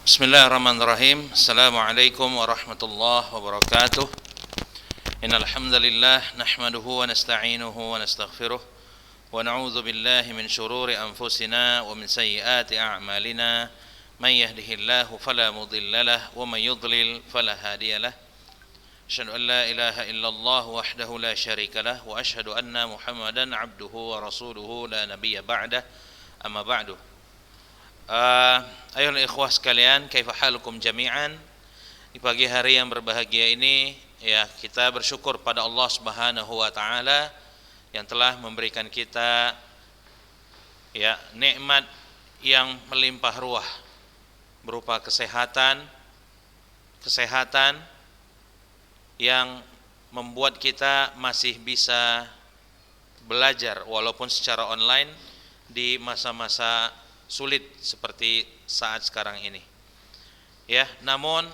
Bismillahirrahmanirrahim. Assalamualaikum warahmatullahi wabarakatuh. Innal hamdalillah nahmaduhu wa nasta'inuhu wa nastaghfiruh wa na'udzu billahi min shururi anfusina wa min sayyiati a'malina. Man yahdihillahu fala mudilla lahu wa man yudlil fala hadiya lahu. Asyhadu an la ilaha illallah wahdahu la syarika lahu wa asyhadu anna Muhammadan 'abduhu wa rasuluhu la nabiyya ba'dah. Amma ba'du. Ayuhal ikhwah sekalian, kaifa halukum jami'an? Di pagi hari yang berbahagia ini, ya, kita bersyukur pada Allah Subhanahu wa taala yang telah memberikan kita ya nikmat yang melimpah ruah berupa kesehatan yang membuat kita masih bisa belajar walaupun secara online di masa-masa sulit seperti saat sekarang ini. Ya, namun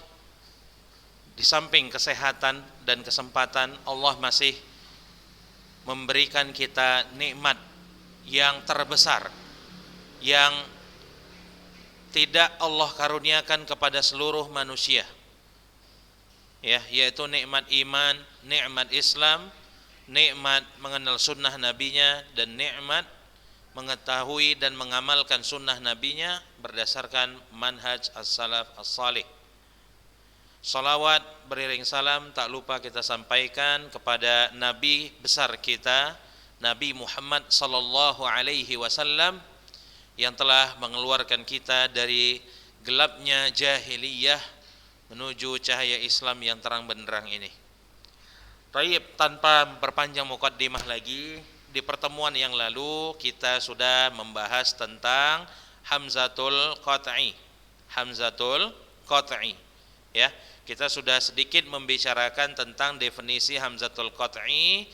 di samping kesehatan dan kesempatan, Allah masih memberikan kita nikmat yang terbesar yang tidak Allah karuniakan kepada seluruh manusia. Ya, yaitu nikmat iman, nikmat Islam, nikmat mengenal sunnah nabinya, dan nikmat mengetahui dan mengamalkan sunnah nabinya berdasarkan manhaj as-salaf as-salih. Salawat beriring salam tak lupa kita sampaikan kepada Nabi besar kita, Nabi Muhammad sallallahu alaihi wasallam, yang telah mengeluarkan kita dari gelapnya jahiliyah menuju cahaya Islam yang terang benderang ini. Baik, tanpa memperpanjang muqaddimah lagi, di pertemuan yang lalu kita sudah membahas tentang hamzatul qat'i. Hamzatul qat'i. Ya, kita sudah sedikit membicarakan tentang definisi hamzatul qat'i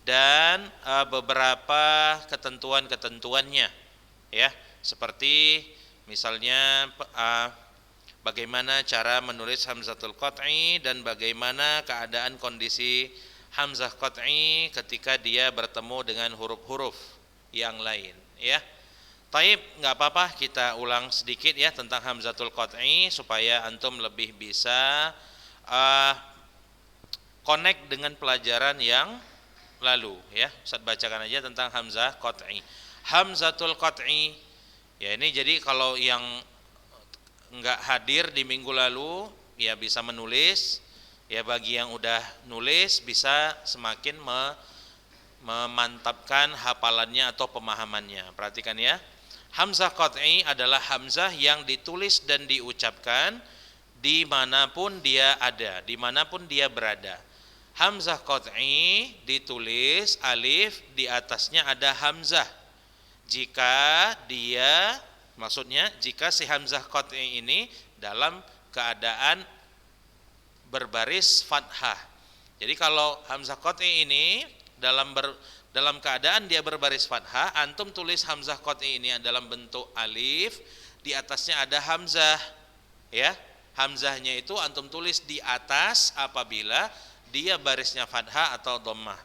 dan beberapa ketentuan-ketentuannya. Ya, seperti misalnya bagaimana cara menulis hamzatul qat'i dan bagaimana keadaan kondisi hamzah qat'i ketika dia bertemu dengan huruf-huruf yang lain, ya. Taib, enggak apa-apa kita ulang sedikit ya tentang hamzatul qat'i supaya antum lebih bisa connect dengan pelajaran yang lalu, ya. Ustaz bacakan aja tentang hamzah qat'i. Hamzatul qat'i, ya, ini jadi kalau yang enggak hadir di minggu lalu ya bisa menulis. Ya, bagi yang udah nulis bisa semakin memantapkan hafalannya atau pemahamannya. Perhatikan ya. Hamzah qat'i adalah hamzah yang ditulis dan diucapkan dimanapun dia ada, dimanapun dia berada. Hamzah qat'i ditulis alif, di atasnya ada hamzah. Jika si hamzah qat'i ini dalam keadaan berbaris fathah. Jadi kalau hamzah qat'i ini dalam keadaan dia berbaris fathah, antum tulis hamzah qat'i ini dalam bentuk alif, di atasnya ada hamzah. Ya, hamzahnya itu antum tulis di atas apabila dia barisnya fathah atau dhammah.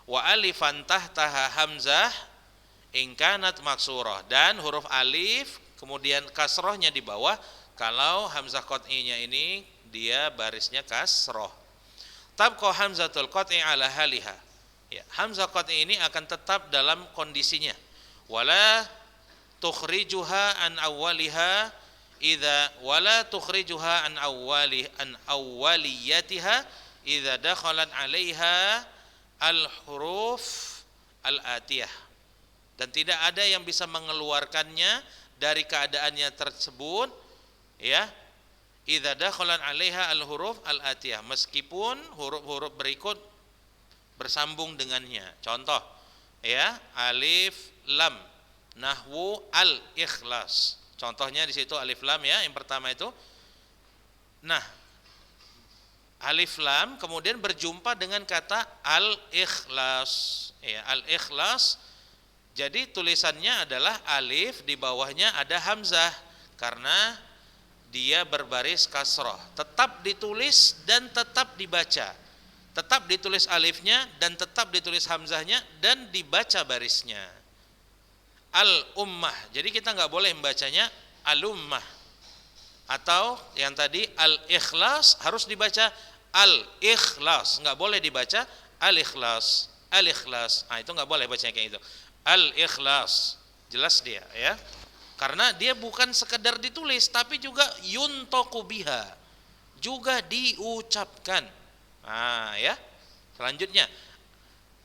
Wa alifan tahtaha hamzah in kanat maksurah, dan huruf alif kemudian kasrohnya di bawah kalau hamzah qat'inya ini dia barisnya kasroh. Tabqa hamzatul qat'i ala haliha. Ya, hamzah qat'i ini akan tetap dalam kondisinya. Wala tukhrijuha an awwaliha an awwaliyatiha idza dakhalat 'alaiha al-huruf al-atiyah. Dan tidak ada yang bisa mengeluarkannya dari keadaannya tersebut, ya, idza dakhalan 'alaiha al-huruf al-atiyah, meskipun huruf-huruf berikut bersambung dengannya. Contoh, ya, alif lam, nahwu al-ikhlas. Contohnya di situ alif lam, ya, yang pertama itu. Nah, alif lam kemudian berjumpa dengan kata al-ikhlas. Ya, al-ikhlas. Jadi tulisannya adalah alif, di bawahnya ada hamzah karena dia berbaris kasroh. Tetap ditulis dan tetap dibaca. Tetap ditulis alifnya dan tetap ditulis hamzahnya dan dibaca barisnya. Al-ummah. Jadi kita nggak boleh membacanya al-ummah. Atau yang tadi al-ikhlas harus dibaca al-ikhlas, nggak boleh dibaca al-ikhlas. Al-ikhlas, nah itu nggak boleh bacanya kayak itu. Al-ikhlas, jelas dia ya. Karena dia bukan sekedar ditulis, tapi juga yuntoku biha, juga diucapkan. Nah ya, selanjutnya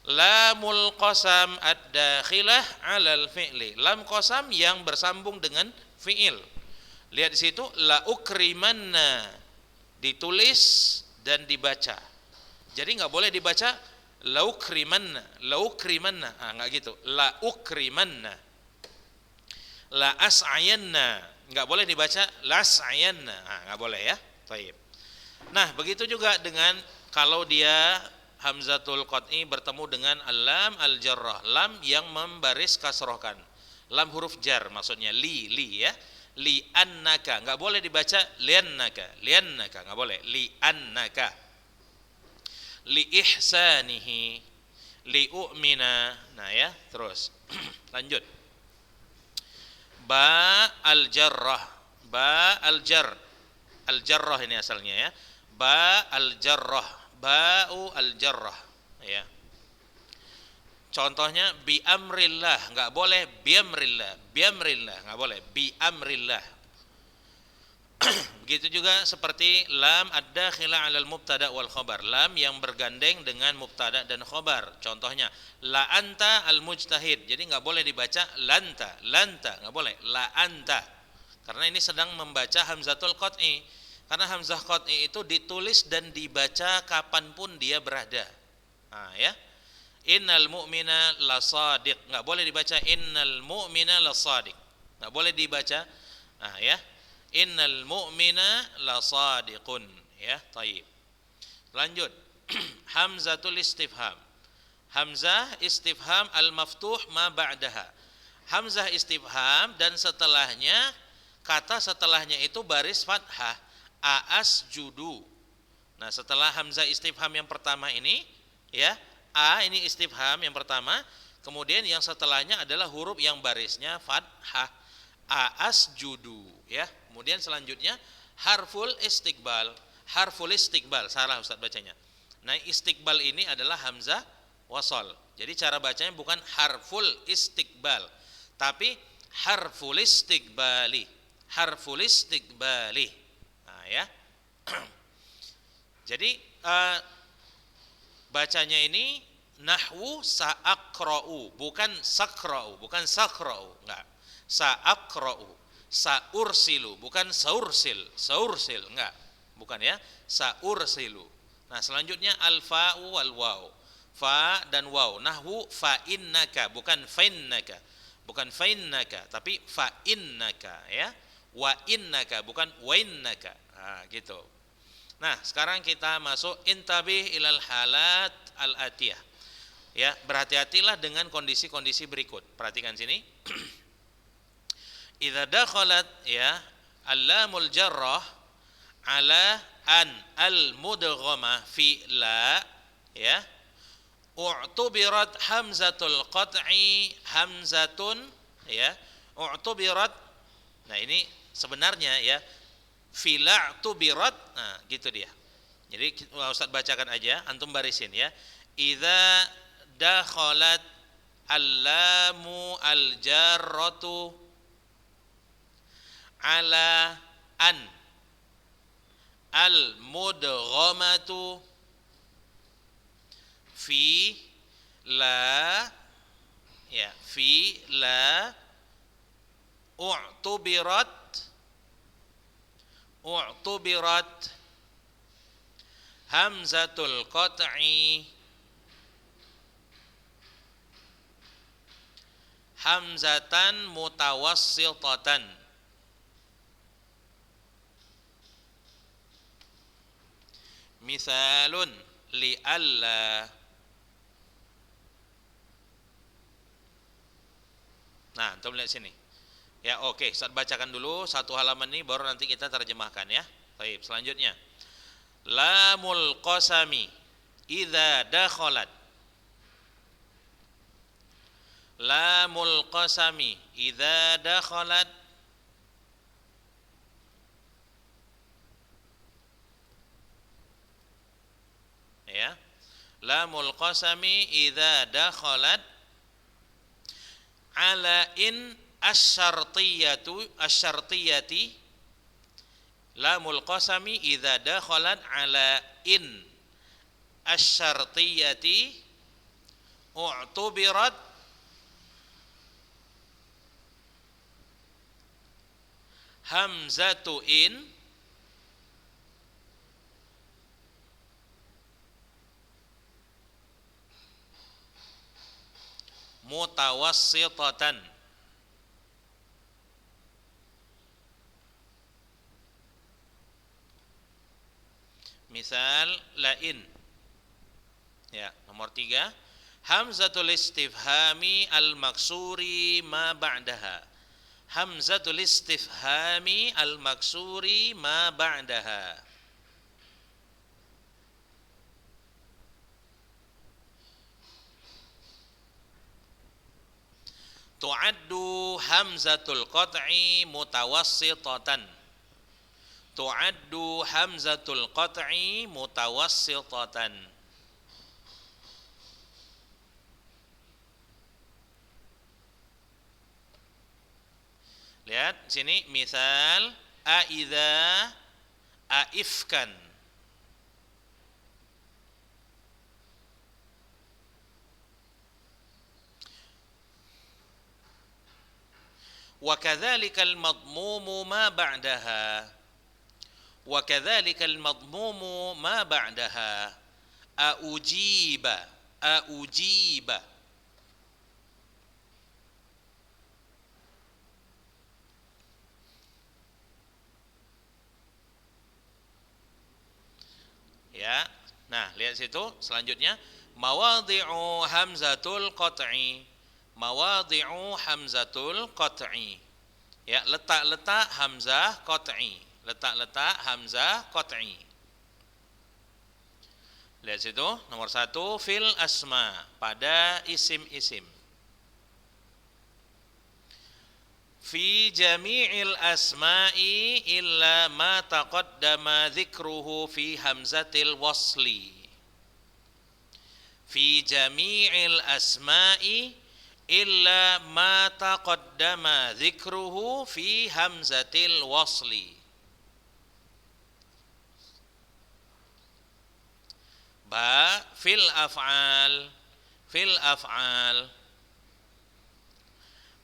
lamul qasam ad-dakhilah 'alal fi'li. Lam qasam yang bersambung dengan fi'il. Lihat di situ la ukrimanna, ditulis dan dibaca. Jadi nggak boleh dibaca la ukrimanna, la ukrimanna. Ah, nggak gitu. La ukrimanna. La as'ayanna. Nggak boleh dibaca la as'ayanna. Ah, nggak boleh ya. Baik. Nah, begitu juga dengan kalau dia hamzatul qat'i bertemu dengan lam al-jarrah, lam yang membaris kasrohkan. Lam huruf jar maksudnya li ya. Li annaka, nggak boleh dibaca liannaka, nggak boleh. Li annaka, li ihsanihi, li u'mina. Nah ya, terus lanjut. Ba al jarrah, ba al jar, al jarrah ini asalnya ya. Ba al jarrah, ba'u al jarrah ya. Contohnya bi amrillah, nggak boleh bi amrillah, nggak boleh bi amrillah. Begitu juga seperti lam ad-dakhilah 'alal mubtada wal khabar, lam yang bergandeng dengan mubtada dan khabar. Contohnya la anta al mujtahid, jadi nggak boleh dibaca lanta, nggak boleh la anta, karena ini sedang membaca hamzatul qat'i. Karena hamzah qat'i itu ditulis dan dibaca kapanpun dia berada. Nah ya, innal mu'mina lasadiq, nggak boleh dibaca innal mu'mina lasadiq, nggak boleh dibaca. Nah ya, innal mu'mina lasadiqun ya. Taib. Lanjut. Hamzatul istifham, hamzah istifham al maftuh ma ba'daha. Hamzah istifham dan setelahnya, kata setelahnya itu baris fathah, aas judu. Nah setelah hamzah istifham yang pertama ini ya, a ini istifham yang pertama, kemudian yang setelahnya adalah huruf yang barisnya fathah, aas judu ya. Kemudian selanjutnya harful istiqbal, salah Ustaz bacanya. Nah istiqbal ini adalah hamzah wasal, jadi cara bacanya bukan harful istiqbal, tapi harful istiqbali, harful istiqbali. Nah ya. Jadi bacanya ini nahwu sa'aqra'u, bukan sakra'u, bukan sakra'u, enggak. Sa'aqra'u, sa'ursilu, bukan saursil, enggak. Bukan ya, sa'ursilu. Nah, selanjutnya al-fa'u wal waw. Fa dan waw. Nahwu fa'innaka, bukan fa'innaka. Bukan fa'innaka, tapi fa'innaka ya. Wa innaka, bukan wa innaka. Nah, gitu. Nah, sekarang kita masuk intabih ilal halat al-atiyah. Ya, berhati-hatilah dengan kondisi-kondisi berikut. Perhatikan sini. Idza dakhalat ya al-lamul jarrah ala an al-mudghamah fi la ya, u'tubirat hamzatul qat'i hamzatun ya, u'tubirat. Nah, ini sebenarnya ya fila tubirat, nah gitu dia. Jadi Ustaz bacakan aja, antum barisin ya. Idza dakhalat al-lamu al-jarratu ala an al-mudghamatu fi la ya, fi la u'tubirat hamzatul qat'i hamzatan mutawassitatan. Misalun li alla. Nah, antum lihat sini. Ya, oke, Ustaz bacakan dulu satu halaman ini baru nanti kita terjemahkan ya. Baik, selanjutnya. Lamul qasami idza dakhalat. Lamul qasami idza dakhalat ya. Lamul qasami idza dakhalat ala in asyartiyati. Lamul qasami idza dakhalat ala in asyartiyati u'tubirat hamzatu in mutawassitatan. Misal lain. Ya, nomor 3. Hamzatul istifhami al-maksuri ma ba'daha. Hamzatul istifhami al-maksuri ma ba'daha. Tu'addu hamzatul qat'i mutawassitatan. Tu'addu hamzatul qat'i mutawassitatan. Lihat sini misal aidza aifkan. Wa kadzalikal madmumu ma ba'daha. Wa kadzalikal madmumu ma ba'daha. Aujiba. Aujiba. Ya. Nah, lihat situ selanjutnya mawadhi'u hamzatul qat'i. Mawadhi'u hamzatul qat'i. Ya, letak-letak hamzah qat'i. Letak-letak hamzah qat'i. Lihat situ nomor 1 fil asma, pada isim-isim. Fi jami'il asma'i illa ma taqaddama dzikruhu fi hamzatil wasli. Fi jami'il asma'i illa ma taqaddama dzikruhu fi hamzatil wasli. Ba fil af'al. Fil af'al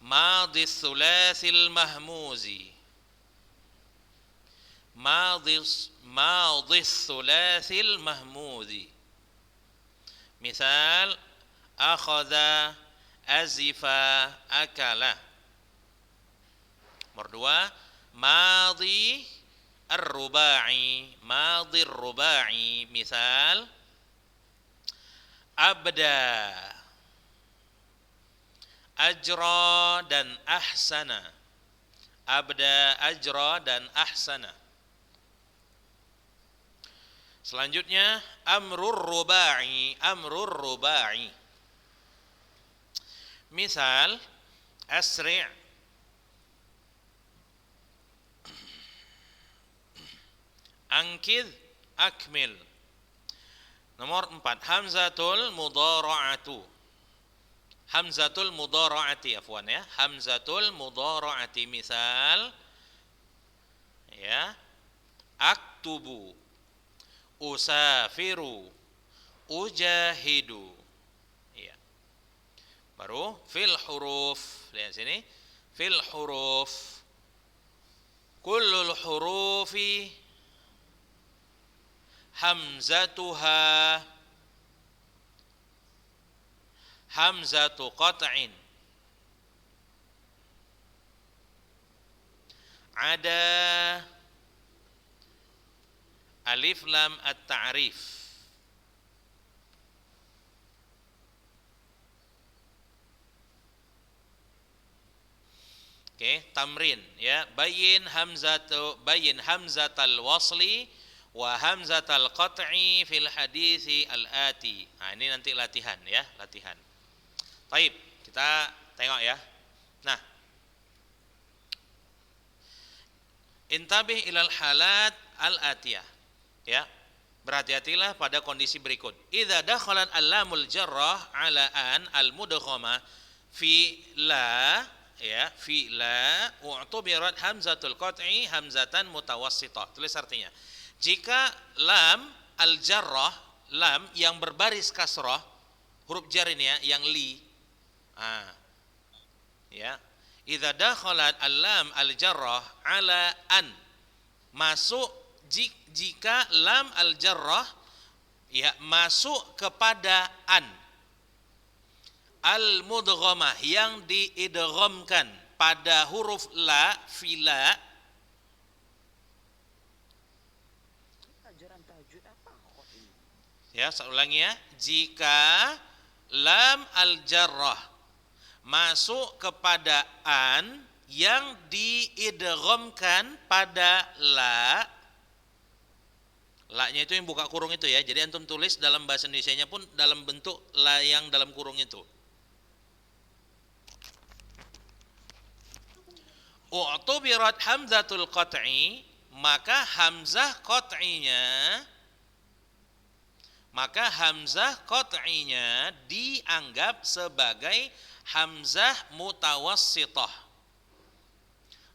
ماضي الثلاثي المهموزي. ماضي الثلاثي المهموزي. مثال أخذ أزف أكل. Nomor 2 ماضي الرباعي. ماضي الرباعي. مثال أبدى ajra dan ahsana. Abda, ajra dan ahsana. Selanjutnya amrur rubai. Amrur rubai. Misal asri', angkid, akmil. Nomor 4 hamzatul mudhara'atu. Hamzatul mudhara'ati, afwan ya. Hamzatul mudhara'ati. Misal ya, aktubu, usafiru, ujahidu. Ya. Baru fil huruf. Lihat sini. Fil huruf. Kullul hurufi hamzatuha hamzatu qat'in. Ada alif lam at-ta'rif. Oke, tamrin ya. Bayin hamzatal wasli wa hamzatal qat'i fil hadithi al-ati. Nah, ini nanti latihan ya, latihan. Baik, kita tengok ya. Nah, intabih ilal halat al-atiyah. Ya. Berhati-hatilah pada kondisi berikut. Idza dakhalat al-lamul jarrah ala an al-mudghamah fi la, ya, fi la u'tubirat hamzatul qat'i hamzatan mutawassithah. Tulis artinya. Jika lam al-jarrah, lam yang berbaris kasrah, huruf jar ini ya, yang li. Ya. Idza dakhalat al-lam al-jarrah ala an, masuk jika lam al-jarrah ya masuk kepada an al-mudghamah yang diidghamkan pada huruf la fila. Ya, saya ulangi ya. Jika lam al-jarrah masuk kepada an yang diidghamkan pada la, la-nya itu yang buka kurung itu ya. Jadi antum tulis dalam bahasa Indonesianya pun dalam bentuk la yang dalam kurung itu. U'tubirat hamzatul qat'i, maka hamzah qat'inya dianggap sebagai hamzah mutawassithah.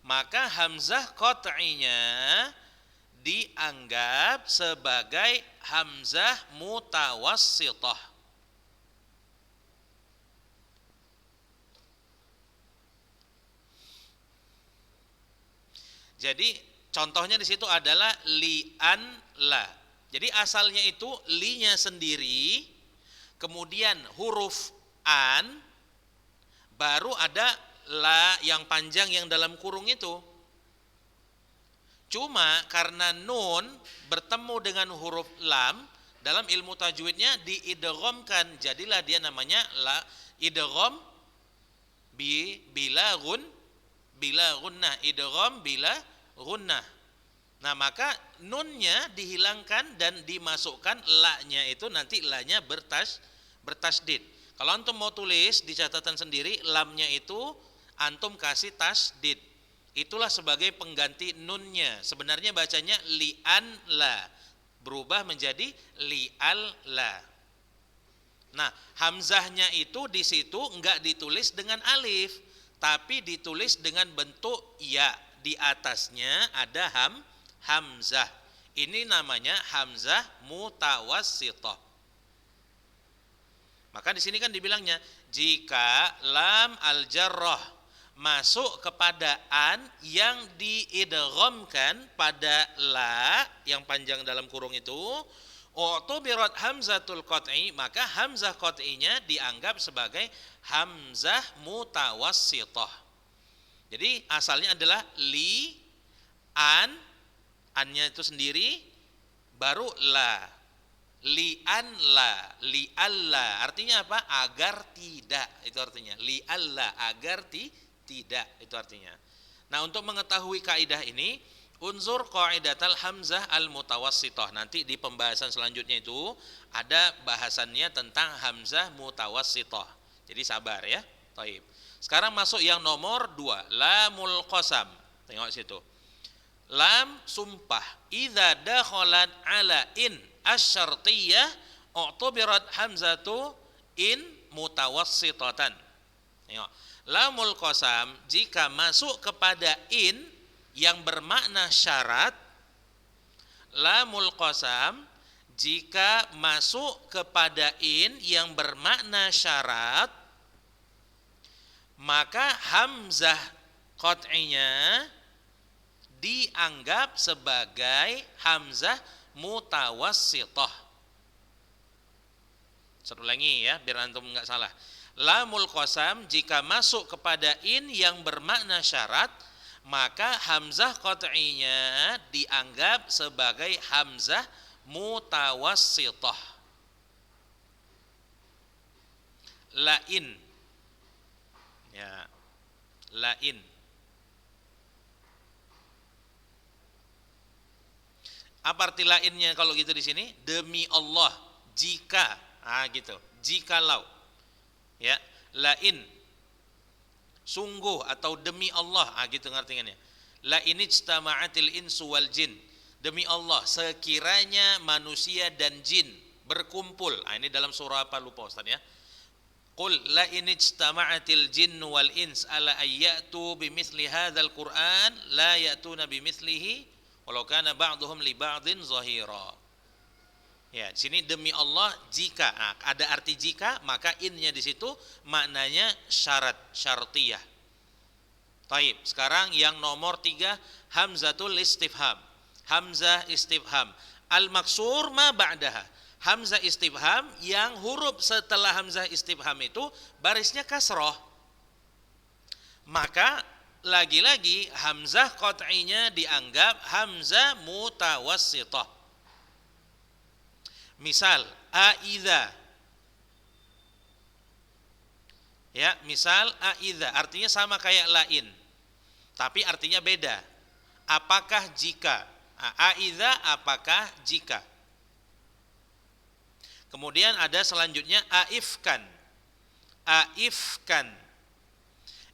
Maka hamzah qat'inya dianggap sebagai hamzah mutawassithah. Jadi contohnya di situ adalah li'an la. Jadi asalnya itu li-nya sendiri, kemudian huruf an, baru ada la yang panjang yang dalam kurung itu. Cuma karena nun bertemu dengan huruf lam, dalam ilmu tajwidnya diidghamkan, jadilah dia namanya la idgham bila gunnah, idgham bila gunnah. Nah, maka nunnya dihilangkan dan dimasukkan la-nya itu, nanti la-nya bertasdid. Kalau antum mau tulis di catatan sendiri, lamnya itu antum kasih tasdid. Itulah sebagai pengganti nunnya. Sebenarnya bacanya li'an la, berubah menjadi li'al la. Nah, hamzahnya itu di situ enggak ditulis dengan alif, tapi ditulis dengan bentuk ya. Di atasnya ada hamzah. Ini namanya hamzah mutawassithah. Maka di sini kan dibilangnya jika lam al-jarrah masuk kepada an yang diidghamkan pada la yang panjang dalam kurung itu, u'tubirat hamzatul qat'i, maka hamzah qat'inya dianggap sebagai hamzah mutawassithah. Jadi asalnya adalah li, an, annya itu sendiri, baru la, li'an la, li'alla. Artinya apa? Agar tidak, itu artinya. Li'alla, agar tidak, itu artinya. Nah, untuk mengetahui kaidah ini, unsur qaidatal hamzah al-mutawassithah. Nanti di pembahasan selanjutnya itu ada bahasannya tentang hamzah mutawassithah. Jadi sabar ya. Taib. Sekarang masuk yang nomor 2, lamul qasam. Tengok situ. Lam sumpah. Idza dakhalat ala in asy-syartiyyah u'tubirat hamzatu in mutawassithatan. Tengok. Lamul qasam jika masuk kepada in yang bermakna syarat, lamul qasam jika masuk kepada in yang bermakna syarat, maka hamzah qat'inya dianggap sebagai hamzah mutawassithah. Saya ulangi ya biar antum enggak salah. Lamul qasam jika masuk kepada in yang bermakna syarat, maka hamzah qat'inya dianggap sebagai hamzah mutawassithah. Lain. Ya. Lain. Apa arti lainnya kalau gitu di sini? Demi Allah, jika, gitu. Jikalau. Ya, lain, sungguh atau demi Allah, gitu ngartingannya. La in ijtama'atil insu wal jin, Demi Allah, sekiranya manusia dan jin berkumpul. Ini dalam surah apa lupa Ustaz ya. Qul la in ijtama'atil jinnu wal ins ala ayyatu bimithli hadzal Qur'an la ya'tuna bimithlihi walau kana ba'dhum li ba'dhin zahira. Ya, di sini demi Allah jika, ada arti jika, maka innya di situ maknanya syarat, syartiyah. Taib. Sekarang yang nomor 3 hamzatul istifham. Hamzah istifham. Al-maksur ma ba'daha. Hamzah istifham yang huruf setelah hamzah istifham itu barisnya kasroh. Maka lagi-lagi hamzah qat'inya dianggap hamzah mutawassithah. Misal aidza. Ya, misal aidza artinya sama kayak lain. Tapi artinya beda. Apakah jika? Aidza apakah jika? Kemudian ada selanjutnya aifkan. Aifkan.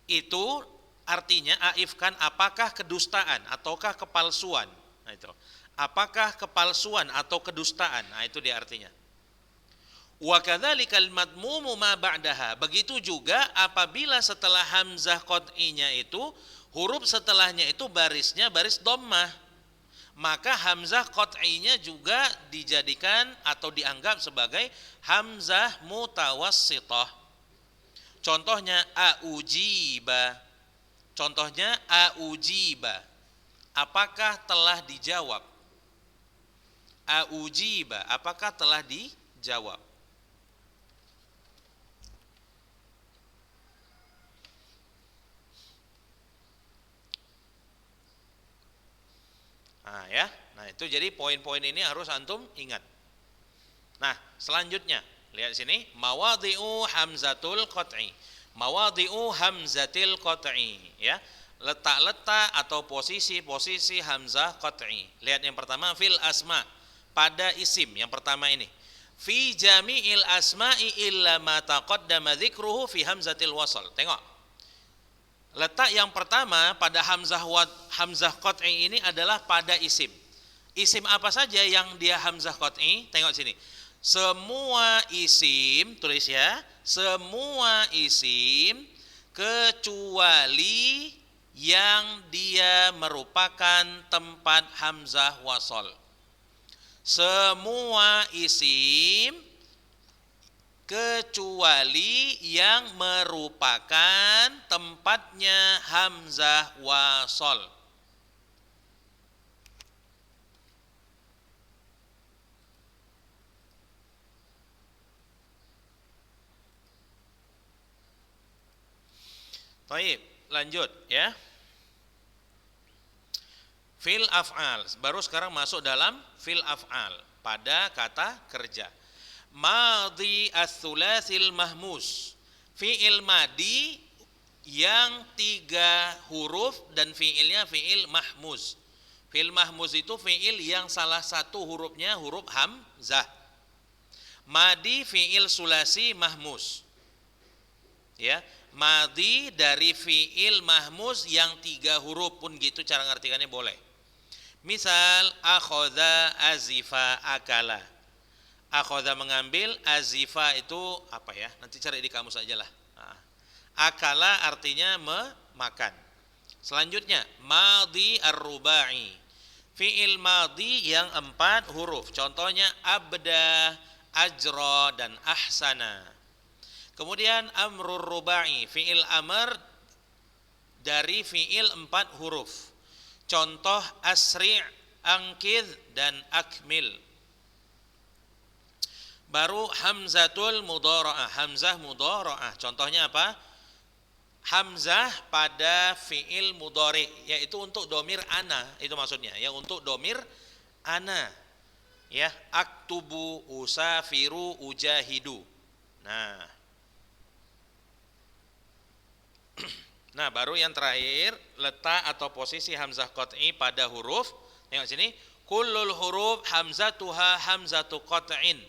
Itu artinya aifkan apakah kedustaan ataukah kepalsuan. Nah itu. Apakah kepalsuan atau kedustaan? Nah itu dia artinya. Wa kadzalikal madmumu ma ba'daha. Begitu juga apabila setelah hamzah qat'inya itu huruf setelahnya itu barisnya baris dhammah, maka hamzah qat'inya juga dijadikan atau dianggap sebagai hamzah mutawassithah. Contohnya aujiba. Contohnya aujiba. Apakah telah dijawab? Aujiba, apakah telah dijawab? Nah ya, nah itu jadi poin-poin ini harus antum ingat. Nah selanjutnya lihat sini mawadhi'u hamzatul qat'i. Mawadhi'u hamzatil qat'i ya. Letak-letak atau posisi-posisi hamzah qat'i. Lihat yang pertama fil asma, pada isim yang pertama ini. Fi jami'il asma'i illa ma taqaddama dzikruhu fi hamzatil wasl. Tengok. Letak yang pertama pada hamzah qat'i ini adalah pada isim. Isim apa saja yang dia hamzah qat'i? Tengok sini. Semua isim, tulis ya. Semua isim kecuali yang dia merupakan tempat hamzah wasl. Semua isim kecuali yang merupakan tempatnya hamzah wasl. Baik, lanjut ya. Fil af'al, baru sekarang masuk dalam fil af'al pada kata kerja. Madhi ats-tsulatsil mahmus. Fi'il madi yang 3 huruf dan fi'ilnya fi'il mahmuz. Fi'il mahmuz itu fi'il yang salah satu hurufnya huruf hamzah. Madi fi'il sulasi mahmuz. Ya, madi dari fi'il mahmuz yang 3 huruf pun gitu cara ngartikannya boleh. Misal akhadha azifa akala. Akhadha mengambil, azifa itu apa ya? Nanti cari di kamus aja lah. Nah, akala artinya memakan. Selanjutnya madhi ar-rubai. Fi'il madhi yang 4 huruf. Contohnya abda, ajra dan ahsana. Kemudian amrur rubai, fi'il amr dari fi'il 4 huruf. Contoh asri', angkid dan akmil. Baru hamzatul mudhara'ah, hamzah mudhara'ah. Contohnya apa? Hamzah pada fi'il mudhari, yaitu untuk domir ana, itu maksudnya, ya untuk domir ana. Ya, aktubu, usafiru, ujahidu. Nah, baru yang terakhir, letak atau posisi hamzah qat'i pada huruf. Tengok sini, kullul huruf hamzatuha hamzatu qat'in.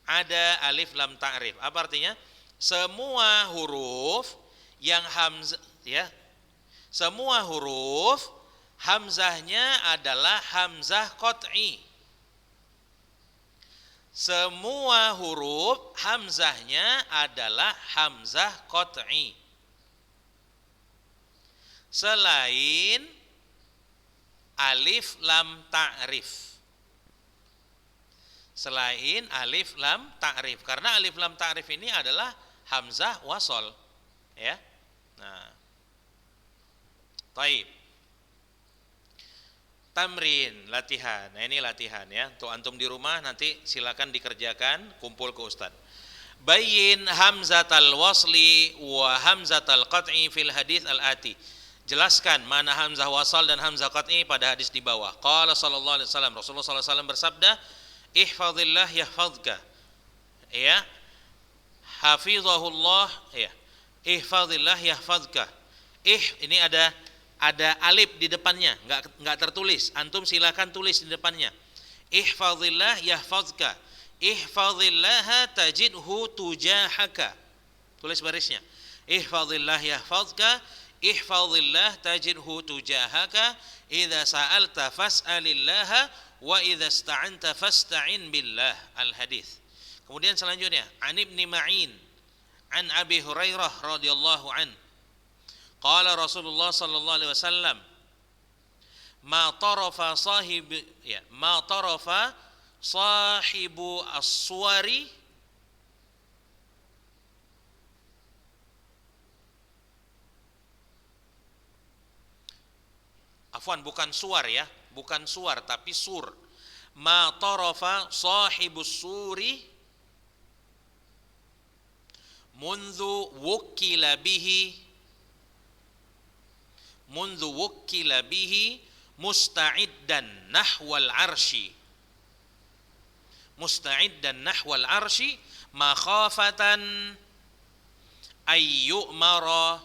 Ada alif lam ta'rif. Apa artinya? Semua huruf yang hamzah ya. Semua huruf Hamzahnya adalah hamzah qat'i. Semua huruf hamzahnya adalah hamzah qat'i. Selain alif lam ta'rif. Selain alif lam ta'rif. Karena alif lam ta'rif ini adalah hamzah wasol. Ya. Nah. Taib. Tamrin, latihan. Nah, ini latihan ya. Untuk antum di rumah nanti silakan dikerjakan, kumpul ke ustaz. Bayyin hamzatal wasli wa hamzatal qat'i fil hadits al-ati. Jelaskan mana hamzah wasal dan hamzah qat'i pada hadis di bawah. Qala sallallahu alaihi wasallam, Rasulullah sallallahu alaihi wasallam bersabda, "Ihfazillah yahfazka." Ya. Hafizahullah, ya. Ihfazillah yahfazka. Ini ada alif di depannya, enggak tertulis. Antum silakan tulis di depannya. Ihfazillah yahfazka. Ihfazillaha tajidhu tujahaka. Tulis barisnya. Ihfazillah yahfazka. Ihfazillah tajidhu tujahaka. Idza sa'alta fas'alillaha wa idza ista'anta fasta'in billah. Al-hadis. Kemudian selanjutnya, An Ibnu Ma'in an Abi Hurairah radhiyallahu an. Qala Rasulullah sallallahu alaihi wasallam, ma tarafa sahibu as-suwari afwan, bukan suar ya, bukan suar tapi sur. Ma tarafa sahibus suri mundu wukila bihi musta'iddan nahwal arshi makhafatan ayyu'mara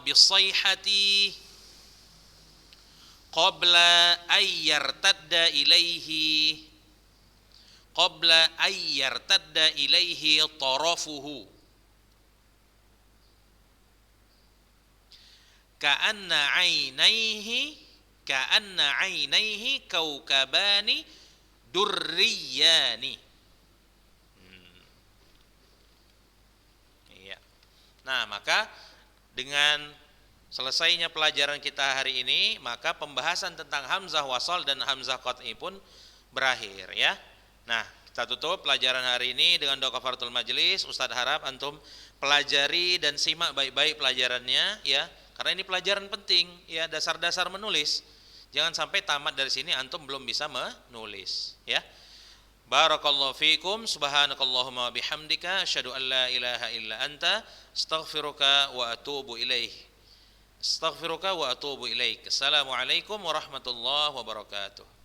bisayhati qabla ayyartadda ilaihi tarafuhu ka'anna 'ainaihi kaukabani durriyani. Iya. Nah, maka dengan selesainya pelajaran kita hari ini, maka pembahasan tentang hamzah wasal dan hamzah qat'i pun berakhir ya. Nah, kita tutup pelajaran hari ini dengan doa kafaratul majelis. Ustaz harap antum pelajari dan simak baik-baik pelajarannya ya. Karena ini pelajaran penting ya, dasar-dasar menulis. Jangan sampai tamat dari sini antum belum bisa menulis ya. Barakallahu fiikum, subhanakallahumma bihamdika asyhadu an la ilaha illa anta astaghfiruka wa atubu ilaik. Assalamualaikum warahmatullahi wabarakatuh.